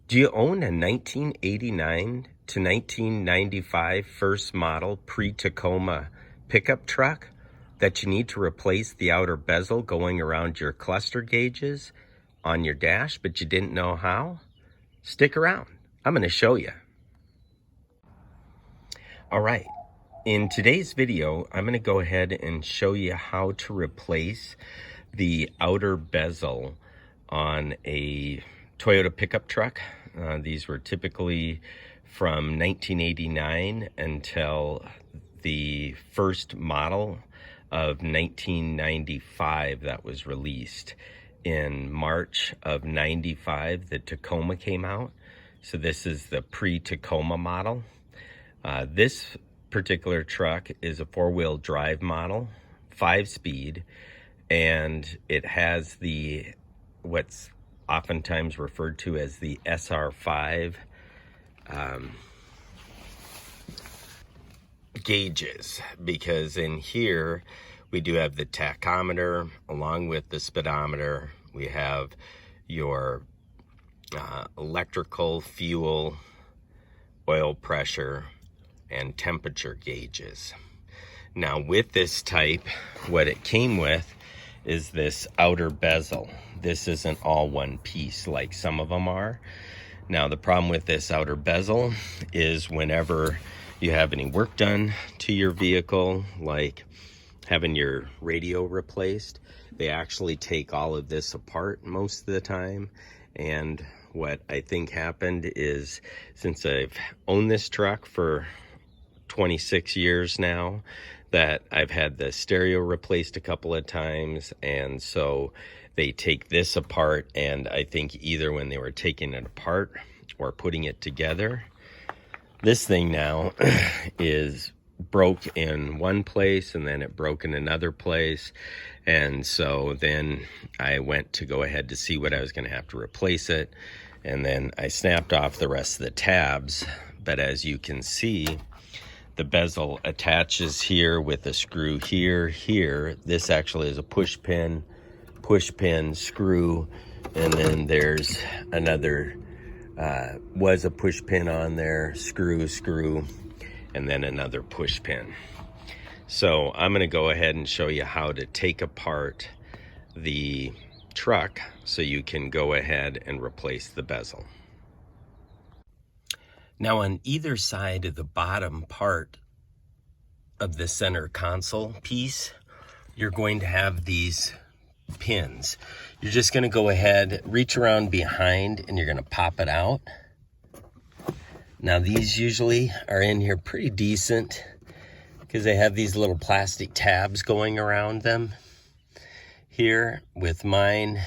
Do you own a 1989 to 1995 first model Pre-Tacoma pickup truck that you need to replace the outer bezel going around your cluster gauges on your dash, but you didn't know how? Stick around. I'm going to show you. All right. In today's video, I'm going to go ahead and show you how to replace the outer bezel on a Toyota pickup truck. These were typically from 1989 until the first model of 1995 that was released. In March of 95, the Tacoma came out. So this is the Pre-Tacoma model. This particular truck is a four-wheel drive model, 5-speed, and it has the what's oftentimes referred to as the SR5 gauges, because in here we do have the tachometer along with the speedometer. We have your electrical, fuel, oil pressure, and temperature gauges. Now with this type, what it came with is this outer bezel. This isn't all one piece like some of them are. Now the problem with this outer bezel is whenever you have any work done to your vehicle, like having your radio replaced, they actually take all of this apart most of the time. And what I think happened is, since I've owned this truck for 26 years now, that I've had the stereo replaced a couple of times, and so they take this apart, and I think either when they were taking it apart or putting it together, this thing now is broke in one place and then it broke in another place. And so then I went to go ahead to see what I was going to have to replace it, and then I snapped off the rest of the tabs. But as you can see, the bezel attaches here with a screw here. This actually is a push pin screw, and then there's another was a push pin on there, screw, and then another push pin. So I'm going to go ahead and show you how to take apart the truck so you can go ahead and replace the bezel. Now on either side of the bottom part of the center console piece, you're going to have these pins. You're just going to go ahead, reach around behind, and you're going to pop it out. Now these usually are in here pretty decent because they have these little plastic tabs going around them. Here with mine,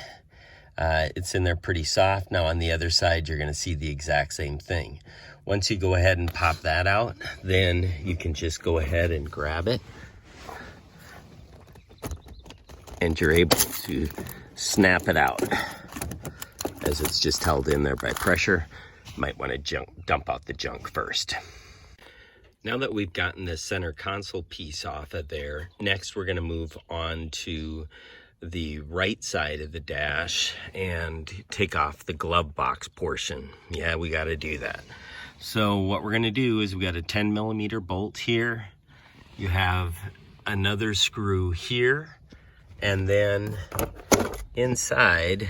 it's in there pretty soft. Now on the other side, you're going to see the exact same thing. Once you go ahead and pop that out, then you can just go ahead and grab it, and you're able to snap it out as it's just held in there by pressure. Might want to dump out the junk first. Now that we've gotten the center console piece off of there, next we're going to move on to the right side of the dash and take off the glove box portion. Yeah, we got to do that. So what we're going to do is we got a 10mm bolt here. You have another screw here, and then inside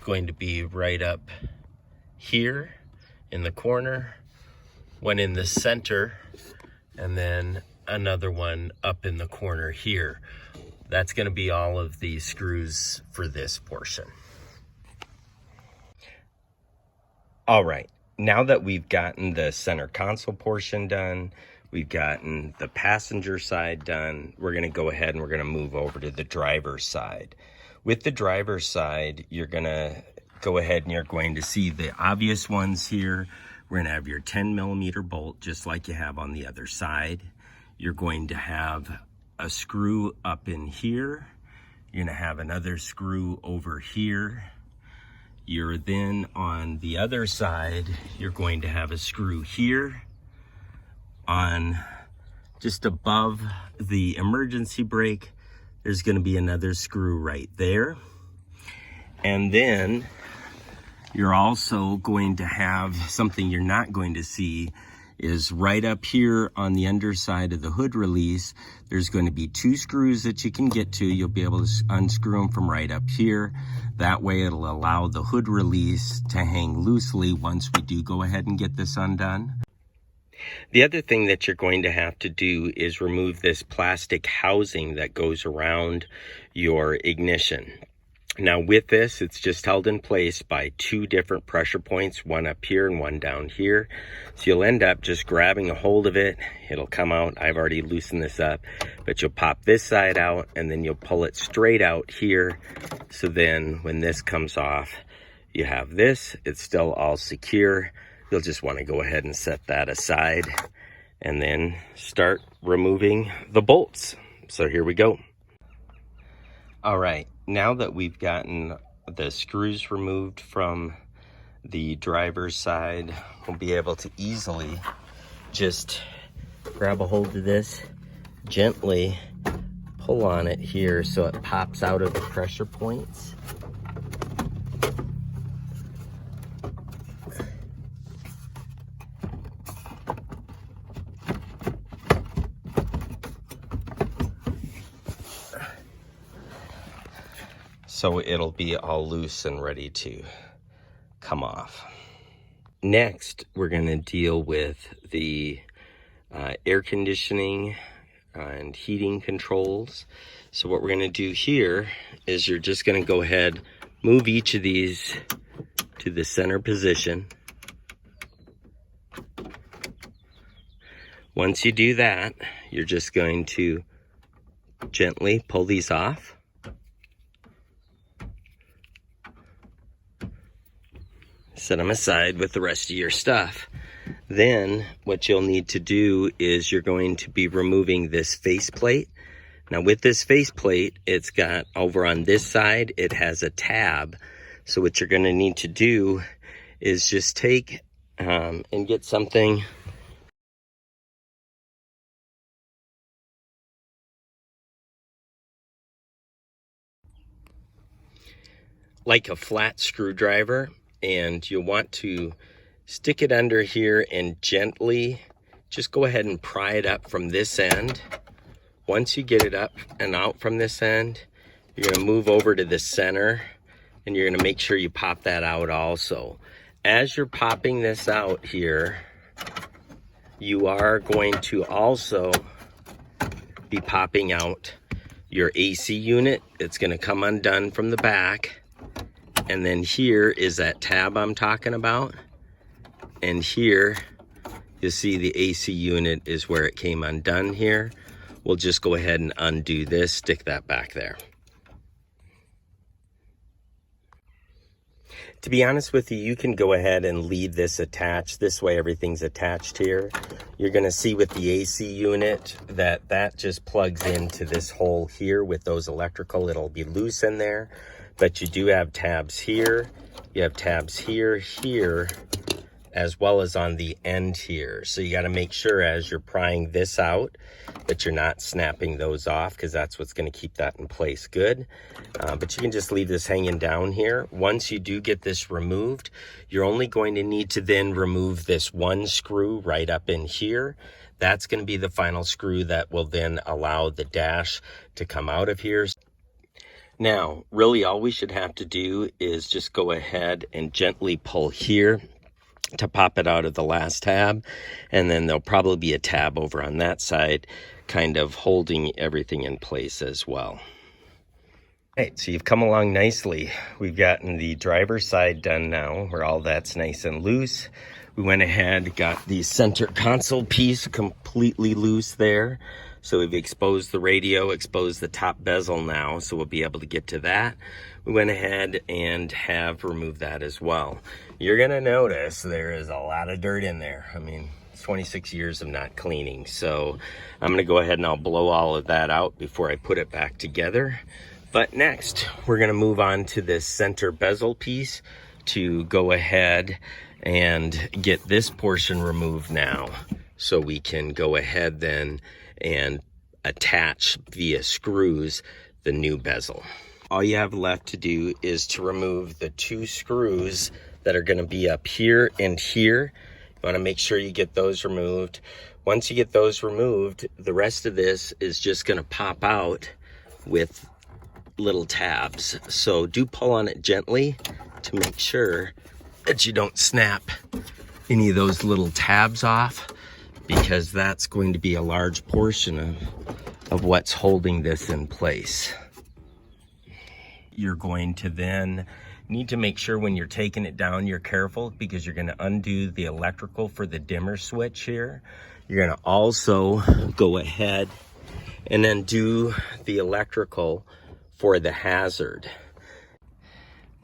going to be right up here in the corner, one in the center, and then another one up in the corner here. That's going to be all of the screws for this portion. All right, now that we've gotten the center console portion done, we've gotten the passenger side done, we're going to go ahead and we're going to move over to the driver's side. With the driver's side, you're going to go ahead and you're going to see the obvious ones here. We're going to have your 10mm bolt just like you have on the other side. You're going to have a screw up in here. You're going to have another screw over here. You're then on the other side, you're going to have a screw here on just above the emergency brake. There's going to be another screw right there. And then You're also going to have something you're not going to see is right up here on the underside of the hood release. There's going to be 2 screws that you can get to. You'll be able to unscrew them from right up here. That way it'll allow the hood release to hang loosely once we do go ahead and get this undone. The other thing that you're going to have to do is remove this plastic housing that goes around your ignition. Now with this, it's just held in place by 2 different pressure points, one up here and one down here. So you'll end up just grabbing a hold of it. It'll come out. I've already loosened this up, but you'll pop this side out and then you'll pull it straight out here. So then when this comes off, you have this. It's still all secure. You'll just want to go ahead and set that aside and then start removing the bolts. So here we go. All right. Now that we've gotten the screws removed from the driver's side, we'll be able to easily just grab a hold of this, gently pull on it here so it pops out of the pressure points. So it'll be all loose and ready to come off. Next, we're going to deal with the air conditioning and heating controls. So what we're going to do here is you're just going to go ahead, move each of these to the center position. Once you do that, you're just going to gently pull these off. Set them aside with the rest of your stuff. Then what you'll need to do is you're going to be removing this faceplate. Now with this faceplate, it's got over on this side, it has a tab. So what you're going to need to do is just take and get something like a flat screwdriver, and you'll want to stick it under here and gently just go ahead and pry it up from this end. Once you get it up and out from this end, you're going to move over to the center and you're going to make sure you pop that out also. As you're popping this out here, you are going to also be popping out your AC unit. It's going to come undone from the back. And then here is that tab I'm talking about. And here, you'll see the AC unit is where it came undone here. We'll just go ahead and undo this, stick that back there. To be honest with you, you can go ahead and leave this attached. This way everything's attached here. You're gonna see with the AC unit that just plugs into this hole here with those electrical. It'll be loose in there. But you do have tabs here, you have tabs here, here, as well as on the end here. So you got to make sure as you're prying this out that you're not snapping those off, because that's what's going to keep that in place good. But you can just leave this hanging down here. Once you do get this removed, you're only going to need to then remove this one screw right up in here. That's going to be the final screw that will then allow the dash to come out of here. Now, really all we should have to do is just go ahead and gently pull here to pop it out of the last tab. And then there'll probably be a tab over on that side kind of holding everything in place as well. All right, so you've come along nicely. We've gotten the driver's side done now, where all that's nice and loose. We went ahead, got the center console piece completely loose there. So we've exposed the radio, exposed the top bezel now, so we'll be able to get to that. We went ahead and have removed that as well. You're gonna notice there is a lot of dirt in there. I mean, it's 26 years of not cleaning. So I'm gonna go ahead and I'll blow all of that out before I put it back together. But next, we're gonna move on to this center bezel piece to go ahead and get this portion removed now. So we can go ahead then and attach via screws the new bezel. All you have left to do is to remove the 2 screws that are going to be up here and here. You want to make sure you get those removed. Once you get those removed, the rest of this is just going to pop out with little tabs. So do pull on it gently to make sure that you don't snap any of those little tabs off, because that's going to be a large portion of what's holding this in place. You're going to then need to make sure when you're taking it down, you're careful, because you're going to undo the electrical for the dimmer switch here. You're going to also go ahead and then do the electrical for the hazard.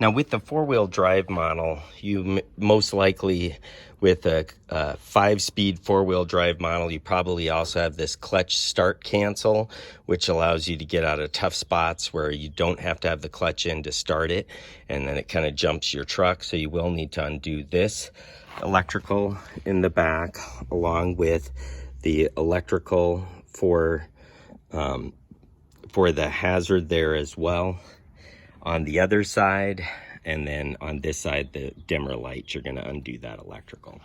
Now with the 4-wheel drive model, you most likely, with a 5-speed 4-wheel drive model, you probably also have this clutch start cancel, which allows you to get out of tough spots where you don't have to have the clutch in to start it, and then it kind of jumps your truck. So you will need to undo this electrical in the back, along with the electrical for the hazard there as well on the other side. And then on this side, the dimmer lights, you're going to undo that electrical.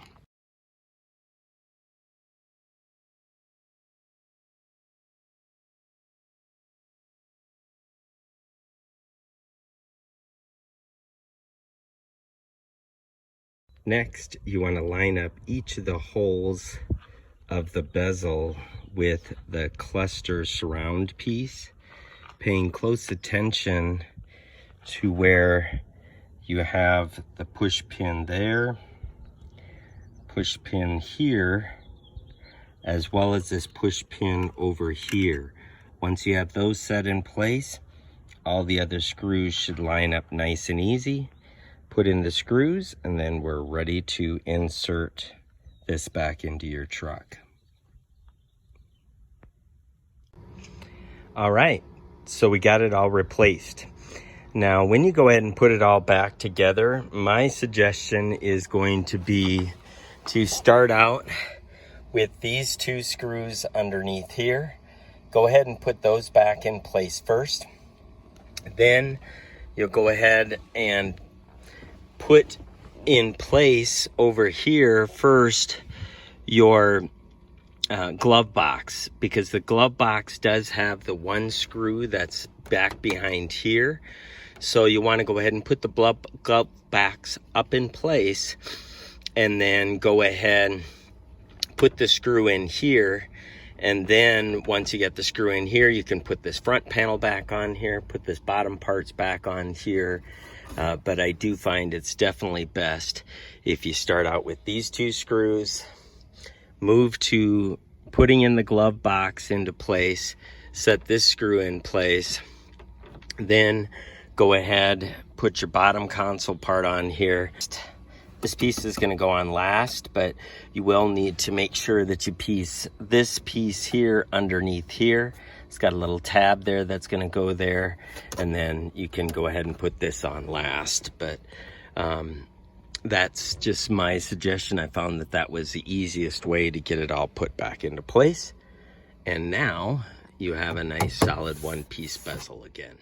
Next, you want to line up each of the holes of the bezel with the cluster surround piece, paying close attention to where you have the push pin there, push pin here, as well as this push pin over here. Once you have those set in place, all the other screws should line up nice and easy. Put in the screws, and then we're ready to insert this back into your truck. All right, so we got it all replaced. Now, when you go ahead and put it all back together, my suggestion is going to be to start out with these 2 screws underneath here. Go ahead and put those back in place first. Then you'll go ahead and put in place over here first your glove box, because the glove box does have the 1 screw that's back behind here. So you want to go ahead and put the glove box up in place, and then go ahead, put the screw in here. And then once you get the screw in here, you can put this front panel back on here, put this bottom parts back on here. But I do find it's definitely best if you start out with these 2 screws, move to putting in the glove box into place, set this screw in place, then go ahead, put your bottom console part on here. This piece is going to go on last, but you will need to make sure that you piece this piece here underneath here. It's got a little tab there that's going to go there, and then you can go ahead and put this on last. But that's just my suggestion. I found that that was the easiest way to get it all put back into place. And now you have a nice solid 1-piece bezel again.